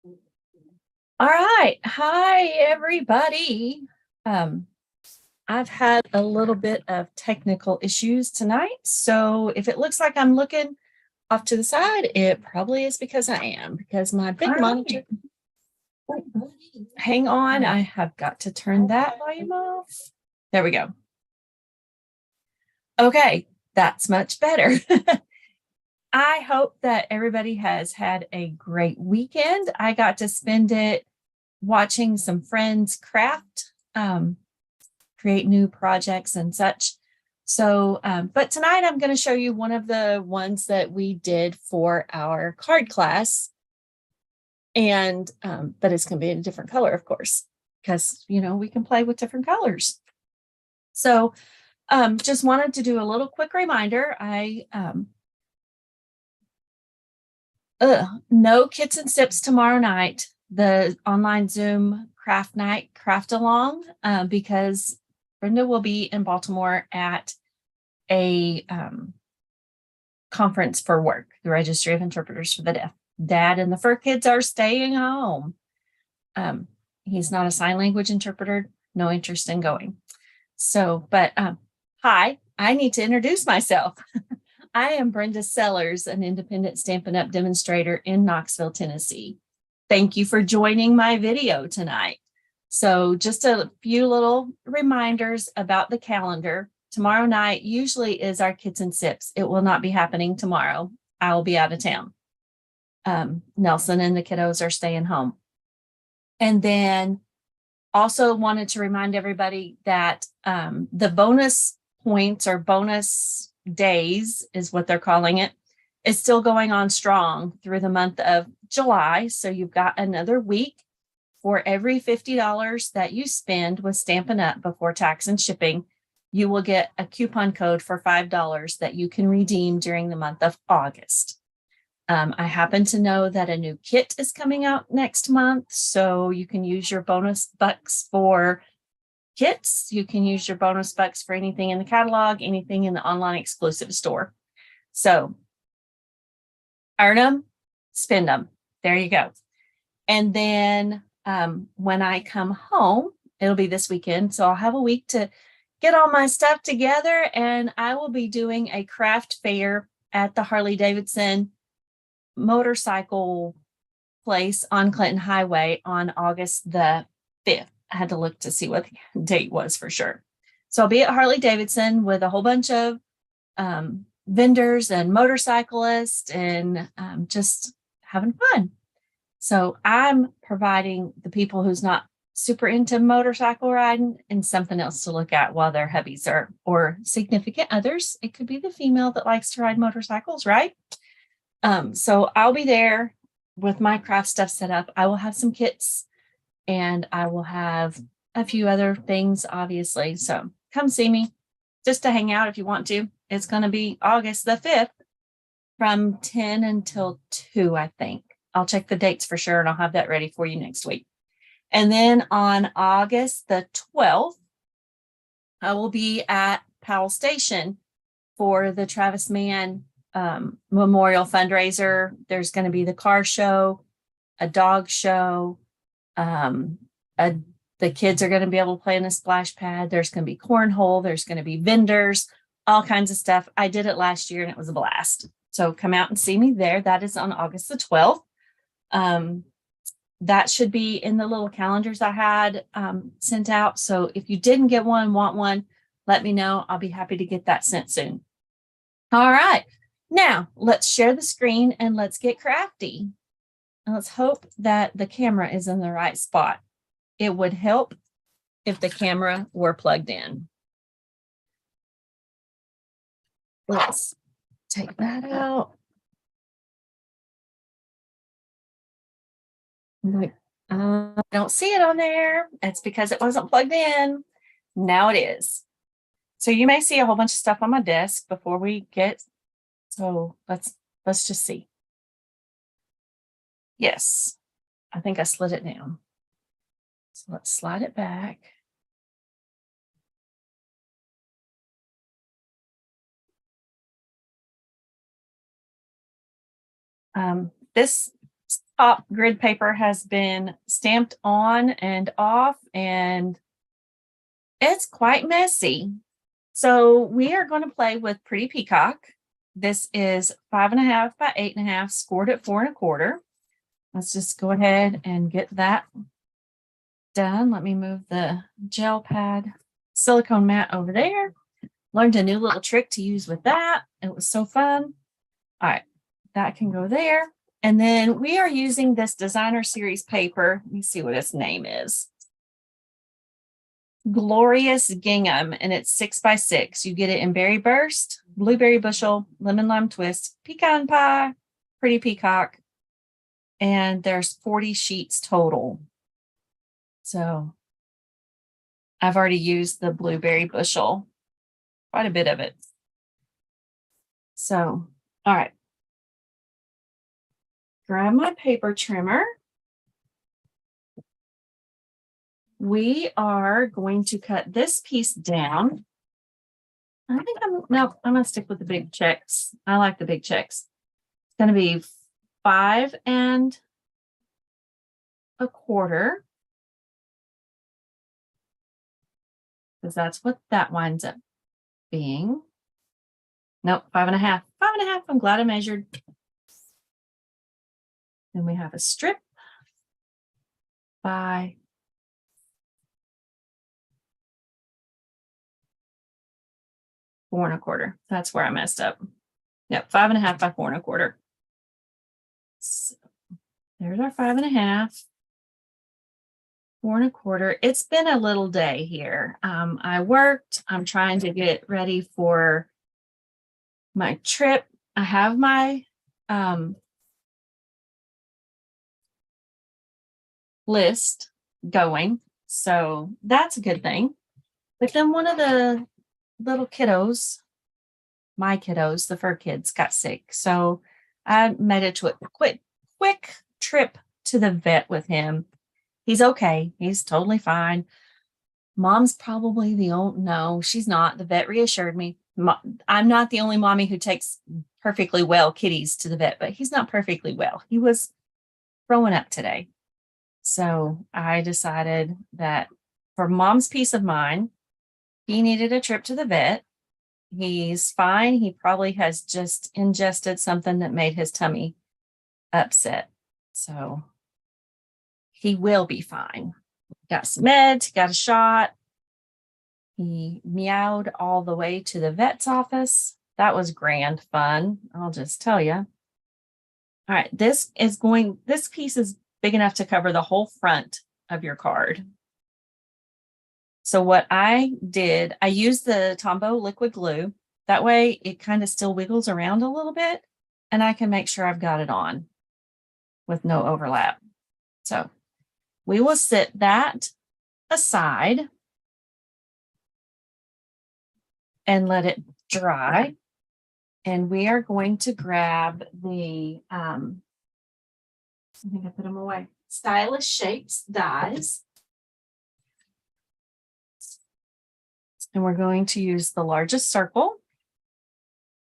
All right. Hi, everybody. I've had a little bit of technical issues tonight. So if it looks like I'm looking off to the side, it probably is because I am, because my big monitor. Hang on. I have got to turn that volume off. There we go. Okay. That's much better. I hope that everybody has had a great weekend. I got to spend it watching some friends craft, create new projects and such. So, but tonight I'm going to show you one of the ones that we did for our card class. And, but it's going to be in a different color, of course, because, we can play with different colors. So, just wanted to do a little quick reminder. No kits and sips tomorrow night, the online Zoom craft night, craft along, because Brenda will be in Baltimore at a conference for work, the Registry of Interpreters for the Deaf. Dad and the fur kids are staying home. He's not a sign language interpreter, no interest in going. So, but hi, I need to introduce myself. I am Brenda Sellers, an independent Stampin' Up! Demonstrator in Knoxville, Tennessee. Thank you for joining my video tonight. So just a few little reminders about the calendar. Tomorrow night usually is our Kits and Sips. It will not be happening tomorrow. I will be out of town. Nelson and the kiddos are staying home. And then also wanted to remind everybody that the bonus points or bonus days is what they're calling it, is still going on strong through the month of July. So you've got another week. For every $50 that you spend with Stampin' Up! Before tax and shipping, you will get a coupon code for $5 that you can redeem during the month of August. I happen to know that a new kit is coming out next month, so you can use your bonus bucks for kits. You can use your bonus bucks for anything in the catalog, anything in the online exclusive store. So earn them, spend them. There you go. And then when I come home, it'll be this weekend. So I'll have a week to get all my stuff together, and I will be doing a craft fair at the Harley-Davidson motorcycle place on Clinton Highway on August the 5th. I had to look to see what the date was for sure. So I'll be at Harley-Davidson with a whole bunch of vendors and motorcyclists and just having fun. So I'm providing the people who's not super into motorcycle riding and something else to look at while their hubbies or significant others. It could be the female that likes to ride motorcycles, right? So I'll be there with my craft stuff set up. I will have some kits and I will have a few other things, obviously. So come see me just to hang out if you want to. It's going to be August the 5th from 10 until 2, I think. I'll check the dates for sure and I'll have that ready for you next week. And then on August the 12th, I will be at Powell Station for the Travis Mann Memorial fundraiser. There's going to be the car show, a dog show. The kids are going to be able to play in a splash pad. There's going to be cornhole. There's going to be vendors, all kinds of stuff. I did it last year and it was a blast. So come out and see me there. That is on August the 12th. That should be in the little calendars I had sent out. So if you didn't get one, want one, let me know. I'll be happy to get that sent soon. All right. Now let's share the screen and let's get crafty. And let's hope that the camera is in the right spot. It would help if the camera were plugged in. Let's take that out. I don't see it on there. It's because it wasn't plugged in. Now it is. So you may see a whole bunch of stuff on my desk before we get. So let's just see. Yes, I think I slid it down. So let's slide it back. This top grid paper has been stamped on and off, and it's quite messy. So we are going to play with Pretty Peacock. This is 5.5 by 8.5, scored at 4.25. Let's just go ahead and get that done. Let me move the gel pad silicone mat over there. Learned a new little trick to use with that. It was so fun. All right, that can go there. And then we are using this designer series paper. Let me see what its name is. Glorious Gingham, and it's 6 by 6. You get it in berry burst, blueberry bushel, lemon lime twist, pecan pie, Pretty Peacock, and there's 40 sheets total. So I've already used the blueberry bushel, quite a bit of it. So, all right. Grab my paper trimmer. We are going to cut this piece down. I think I'm gonna stick with the big checks. I like the big checks. It's gonna be 5.25, because that's what that winds up being. Nope, 5.5. 5.5. I'm glad I measured. Then we have a strip by 4.25. That's where I messed up. Yep, 5.5 by 4.25. So there's our 5.5. 4.25. It's been a little day here. I worked. I'm trying to get ready for my trip. I have my list going, so that's a good thing. But then one of the little kiddos, my kiddos, the fur kids, got sick, so I made it to a quick trip to the vet with him. He's okay. He's totally fine. Mom's probably the only, no, she's not. The vet reassured me. I'm not the only mommy who takes perfectly well kitties to the vet, but he's not perfectly well. He was throwing up today. So I decided that for Mom's peace of mind, he needed a trip to the vet. He's fine. He probably has just ingested something that made his tummy upset. So he will be fine. Got some meds, got a shot. He meowed all the way to the vet's office. That was grand fun, I'll just tell you. All right, this piece is big enough to cover the whole front of your card. So what I did, I used the Tombow liquid glue. That way it kind of still wiggles around a little bit, and I can make sure I've got it on with no overlap. So we will set that aside and let it dry. And we are going to grab the, I think I put them away, Stylish Shapes dies. And we're going to use the largest circle.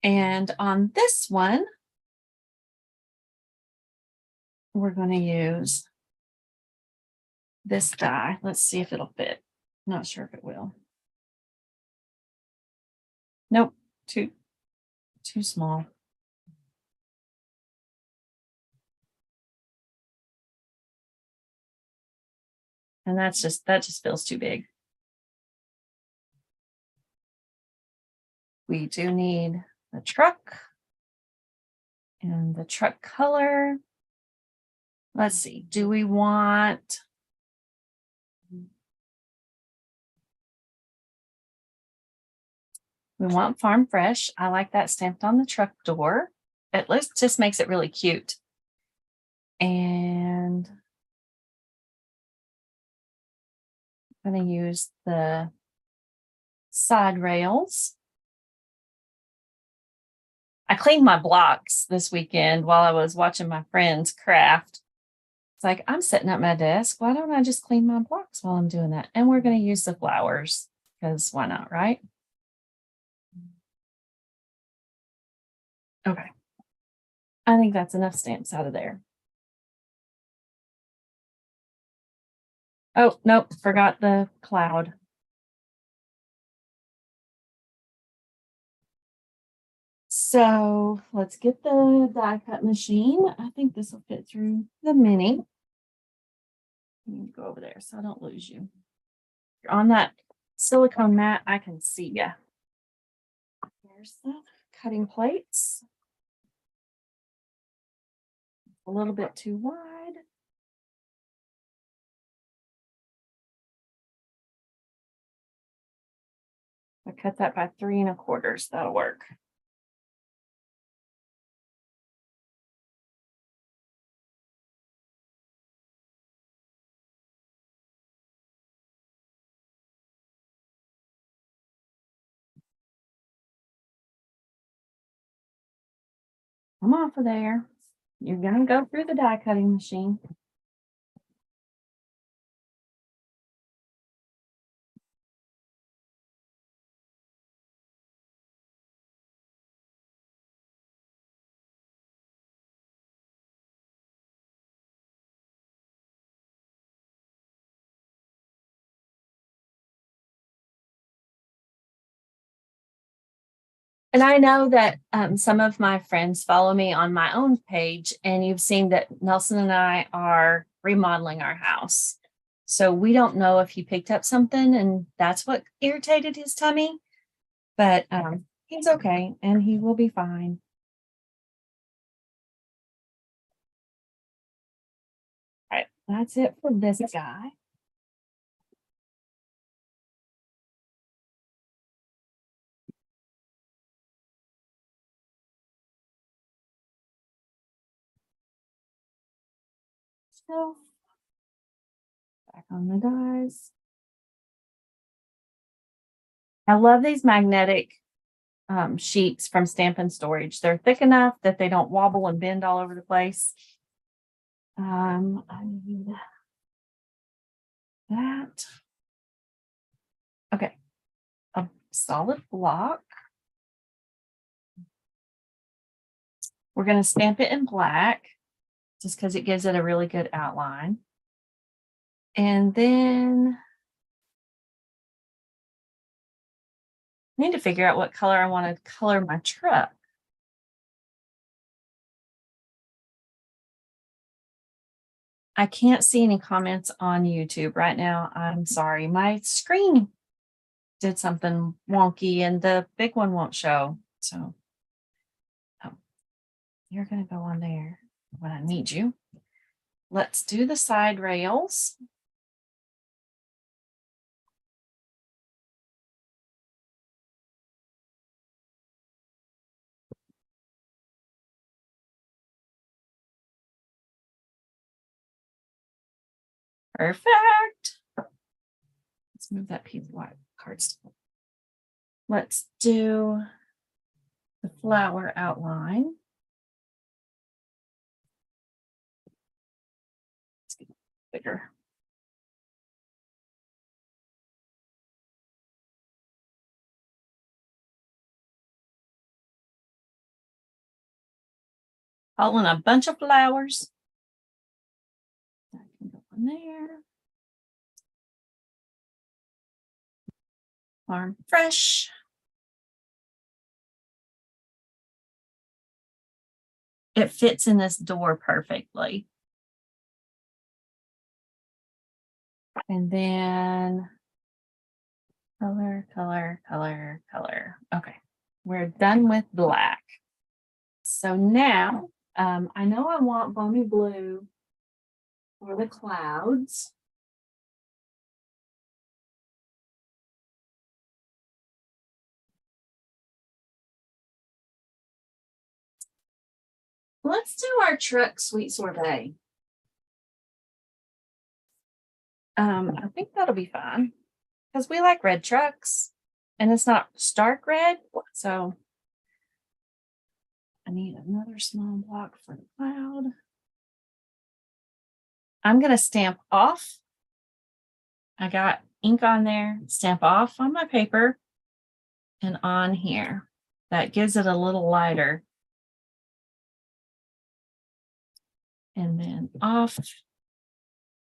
And on this one, we're going to use this die. Let's see if it'll fit. Not sure if it will. Nope, too small. And that just feels too big. We do need the truck and the truck color. Let's see, do we want farm fresh? I like that stamped on the truck door. It just makes it really cute. And I'm going to use the side rails. I cleaned my blocks this weekend while I was watching my friends craft. It's like, I'm sitting at my desk. Why don't I just clean my blocks while I'm doing that? And we're going to use the flowers because why not, right? Okay. I think that's enough stamps out of there. Oh, nope, forgot the cloud. So let's get the die cut machine. I think this will fit through the mini. Let me go over there so I don't lose you. You're on that silicone mat, I can see you. Here's the cutting plates. A little bit too wide. I cut that by 3 1/4. That'll work. Come off of there. You're gonna go through the die cutting machine. And I know that some of my friends follow me on my own page, and you've seen that Nelson and I are remodeling our house. So we don't know if he picked up something and that's what irritated his tummy, but he's okay and he will be fine. All right, that's it for this guy. So back on the dies. I love these magnetic sheets from Stampin' Storage. They're thick enough that they don't wobble and bend all over the place. I need that. Okay, a solid block. We're going to stamp it in black just because it gives it a really good outline. And then I need to figure out what color I want to color my truck. I can't see any comments on YouTube right now. I'm sorry. My screen did something wonky and the big one won't show. So you're going to go on there when I need you. Let's do the side rails. Perfect. Let's move that piece of white cardstock. Let's do the flower outline. Let's get bigger. All in a bunch of flowers. That can go in there. Farm fresh. It fits in this door perfectly. And then color, color, color, color. Okay, we're done with black. So now I know I want Bony Blue for the clouds. Let's do our truck sweet sorbet. I think that'll be fun because we like red trucks and it's not stark red. So I need another small block for the cloud. I'm going to stamp off. I got ink on there, stamp off on my paper and on here. That gives it a little lighter. And then off.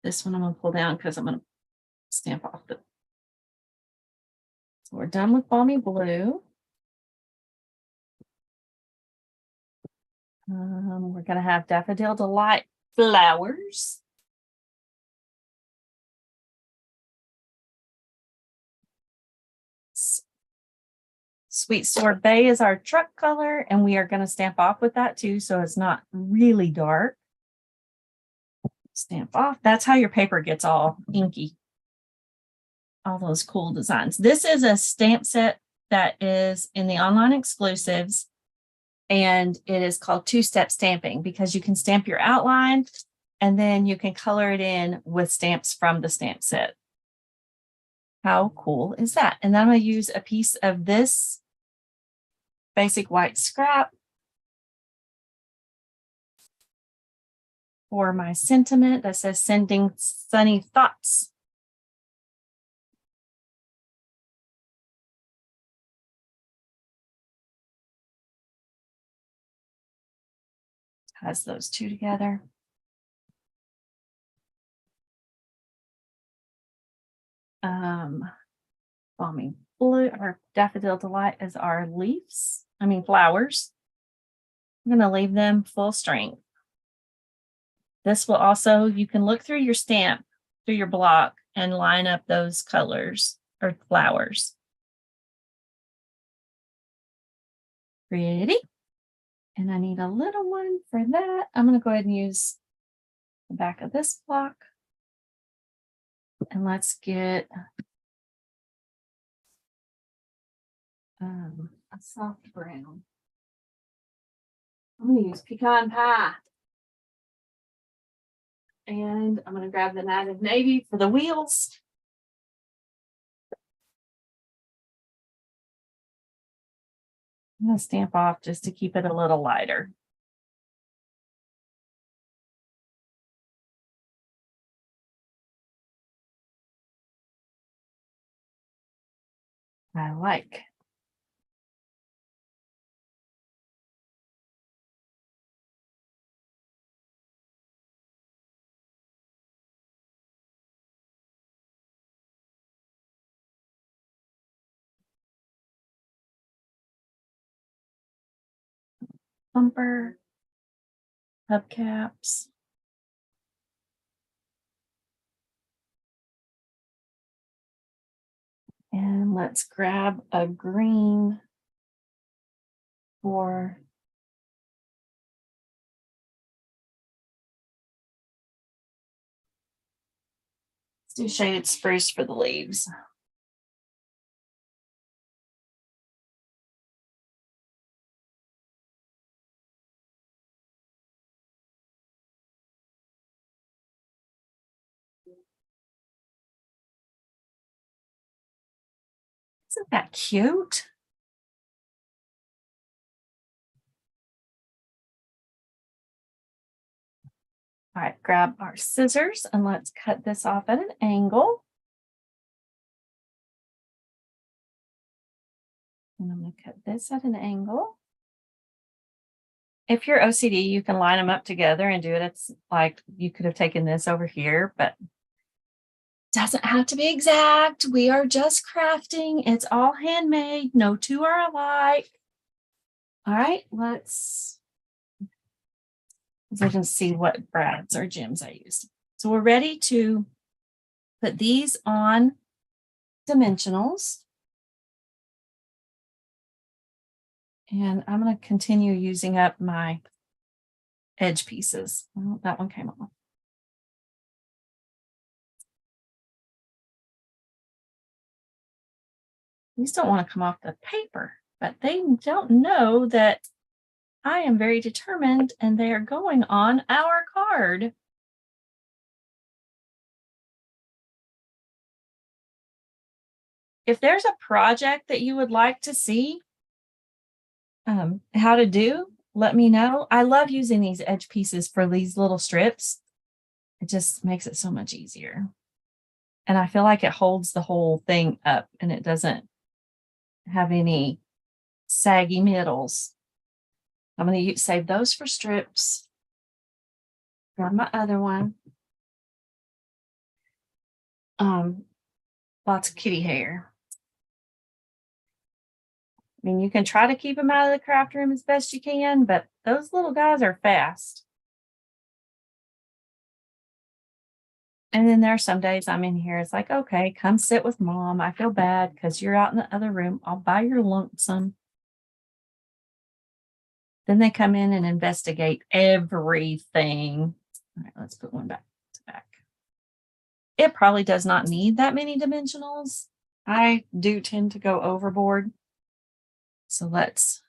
This one I'm going to pull down because I'm going to stamp off the. So we're done with Balmy Blue. We're going to have Daffodil Delight flowers. Sweet Sorbet is our truck color, and we are going to stamp off with that too, so it's not really dark. Stamp off. That's how your paper gets all inky. All those cool designs. This is a stamp set that is in the online exclusives, and it is called two-step stamping because you can stamp your outline and then you can color it in with stamps from the stamp set. How cool is that? And then I'm going to use a piece of this basic white scrap for my sentiment that says sending sunny thoughts. Ties those two together. Balmy Blue or Daffodil Delight is our leaves. Flowers. I'm going to leave them full strength. This will also, you can look through your stamp, through your block, and line up those colors or flowers. Pretty. And I need a little one for that. I'm going to go ahead and use the back of this block. And let's get a soft brown. I'm going to use pecan pie. And I'm going to grab the Native Navy for the wheels. I'm going to stamp off just to keep it a little lighter. I like. Bumper, hubcaps. And let's grab a green for let's do shaded spruce for the leaves. Isn't that cute? All right, grab our scissors and let's cut this off at an angle. And I'm going to cut this at an angle. If you're OCD, you can line them up together and do it. It's like you could have taken this over here, but it doesn't have to be exact. We are just crafting. It's all handmade. No two are alike. All right, let's see what brads or gems I used. So we're ready to put these on dimensionals. And I'm going to continue using up my edge pieces. Oh, that one came off. These don't want to come off the paper, but they don't know that I am very determined and they are going on our card. If there's a project that you would like to see how to do, let me know. I love using these edge pieces for these little strips. It just makes it so much easier. And I feel like it holds the whole thing up and it doesn't have any saggy middles. I'm going to save those for strips. Grab my other one. lots of kitty hair. I mean, you can try to keep them out of the craft room as best you can, but those little guys are fast. And then there are some days I'm in here, it's like, okay, come sit with mom. I feel bad because you're out in the other room. I'll buy your lonesome. Then they come in and investigate everything. All right, let's put one back to back. It probably does not need that many dimensionals. I do tend to go overboard. So let's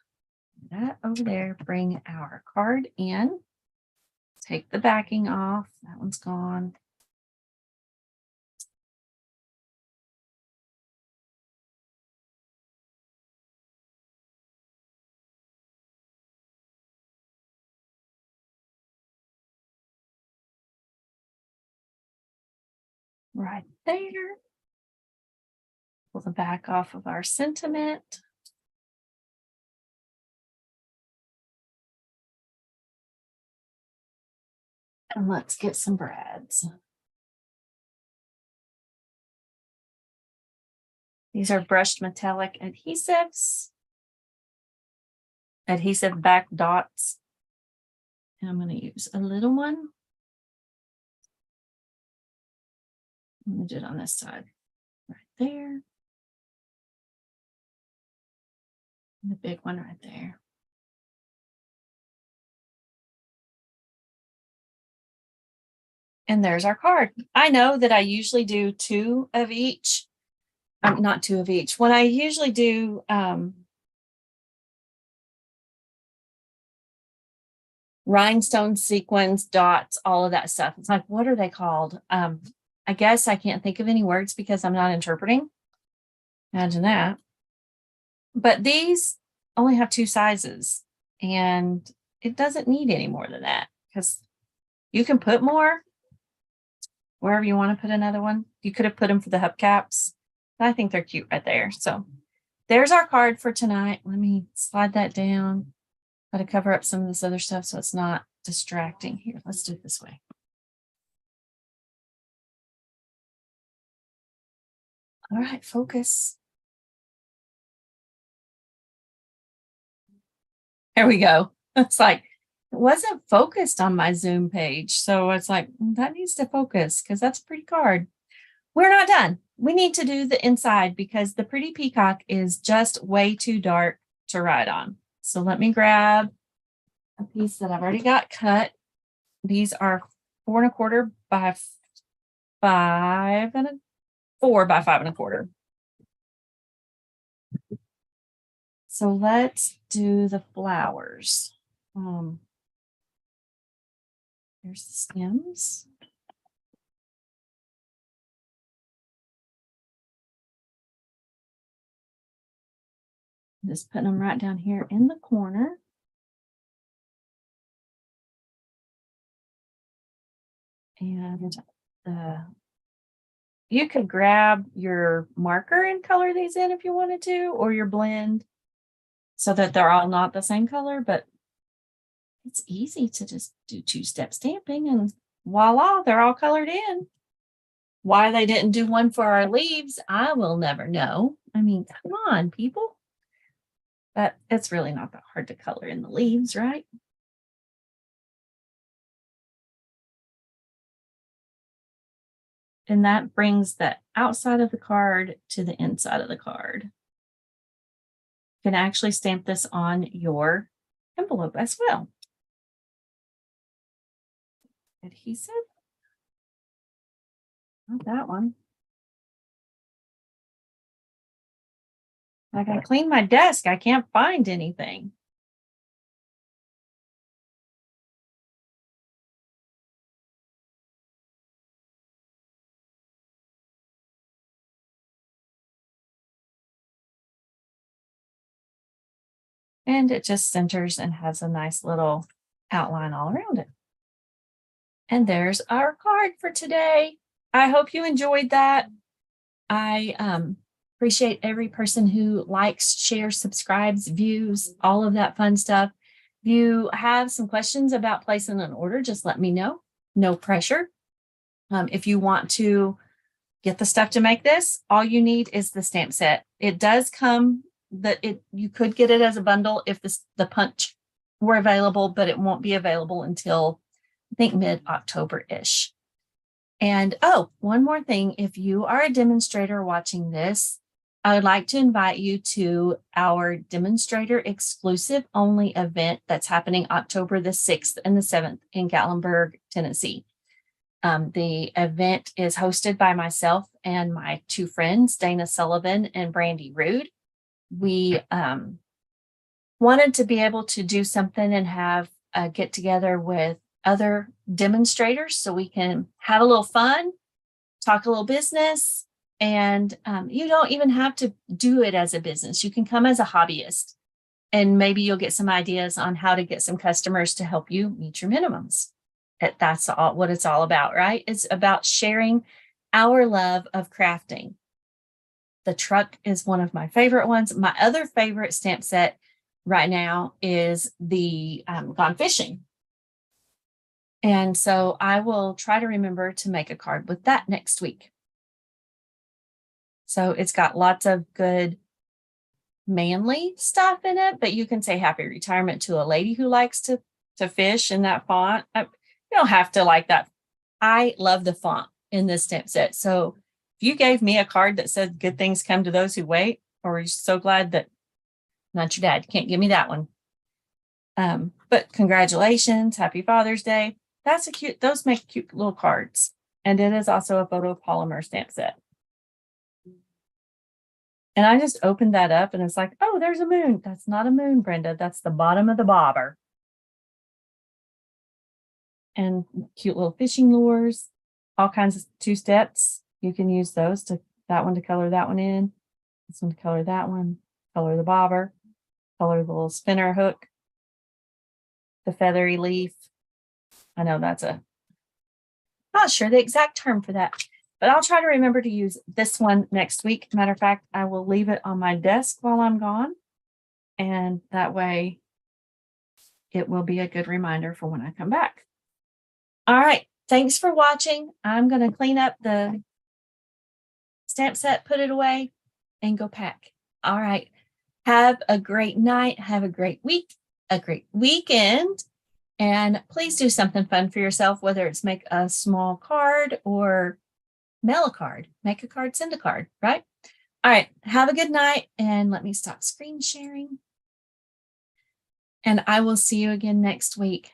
do that over there. Bring our card in. Take the backing off. That one's gone. Right there. Pull the back off of our sentiment. And let's get some brads. These are brushed metallic adhesives. Adhesive back dots. And I'm going to use a little one. I'm going to do it on this side. Right there. And the big one right there. And there's our card. I know that I usually do two of each. Not two of each. When I usually do rhinestone sequins, dots, all of that stuff. It's like, what are they called? I guess I can't think of any words because I'm not interpreting. Imagine that. But these only have two sizes, and it doesn't need any more than that because you can put more wherever you want to put another one. You could have put them for the hubcaps. I think they're cute right there. So there's our card for tonight. Let me slide that down. Got to cover up some of this other stuff so it's not distracting. Here, let's do it this way. All right, focus. There we go. It's like, it wasn't focused on my Zoom page. So it's like, that needs to focus because that's a pretty card. We're not done. We need to do the inside because the pretty peacock is just way too dark to write on. So let me grab a piece that I've already got cut. These are 4 1/4 by 4 by 5 1/4. So let's do the flowers. There's the stems. Just putting them right down here in the corner. And you could grab your marker and color these in if you wanted to, or your blend so that they're all not the same color, but it's easy to just do two-step stamping and voila, they're all colored in. Why they didn't do one for our leaves, I will never know. I mean, come on, people. But it's really not that hard to color in the leaves, right? And that brings the outside of the card to the inside of the card. You can actually stamp this on your envelope as well. Adhesive. Not that one. I gotta clean my desk. I can't find anything. And it just centers and has a nice little outline all around it. And there's our card for today. I hope you enjoyed that. I appreciate every person who likes, shares, subscribes, views, all of that fun stuff. If you have some questions about placing an order, just let me know. No pressure. If you want to get the stuff to make this. All you need is the stamp set. It does come you could get it as a bundle if the punch were available, but it won't be available until I think mid-October-ish. And one more thing, if you are a demonstrator watching this, I would like to invite you to our Demonstrator exclusive only event that's happening October the 6th and the 7th in Gatlinburg, Tennessee. The event is hosted by myself and my two friends, Dana Sullivan and Brandy Rude. We wanted to be able to do something and have a get together with other demonstrators so we can have a little fun, talk a little business, and you don't even have to do it as a business. You can come as a hobbyist, and maybe you'll get some ideas on how to get some customers to help you meet your minimums. That's all what it's all about, right? It's about sharing our love of crafting. The truck is one of my favorite ones. My other favorite stamp set right now is the Gone Fishing. And so I will try to remember to make a card with that next week. So it's got lots of good manly stuff in it, but you can say happy retirement to a lady who likes to fish in that font. You don't have to like that. I love the font in this stamp set. So if you gave me a card that said good things come to those who wait, or you're so glad that not your dad, can't give me that one. But congratulations, happy Father's Day. That's a cute, those make cute little cards. And it is also a photopolymer stamp set. And I just opened that up and it's like, oh, there's a moon. That's not a moon, Brenda. That's the bottom of the bobber. And cute little fishing lures, all kinds of 2 steps. You can use those that one to color that one in, this one to color that one, color the bobber, color the little spinner hook, the feathery leaf. I know that's not sure the exact term for that, but I'll try to remember to use this one next week. Matter of fact, I will leave it on my desk while I'm gone. And that way it will be a good reminder for when I come back. All right. Thanks for watching. I'm going to clean up the stamp set, put it away, and go pack. All right. Have a great night. Have a great week, a great weekend. And please do something fun for yourself, whether it's make a small card or mail a card. Make a card, send a card, right? All right. Have a good night. And let me stop screen sharing. And I will see you again next week.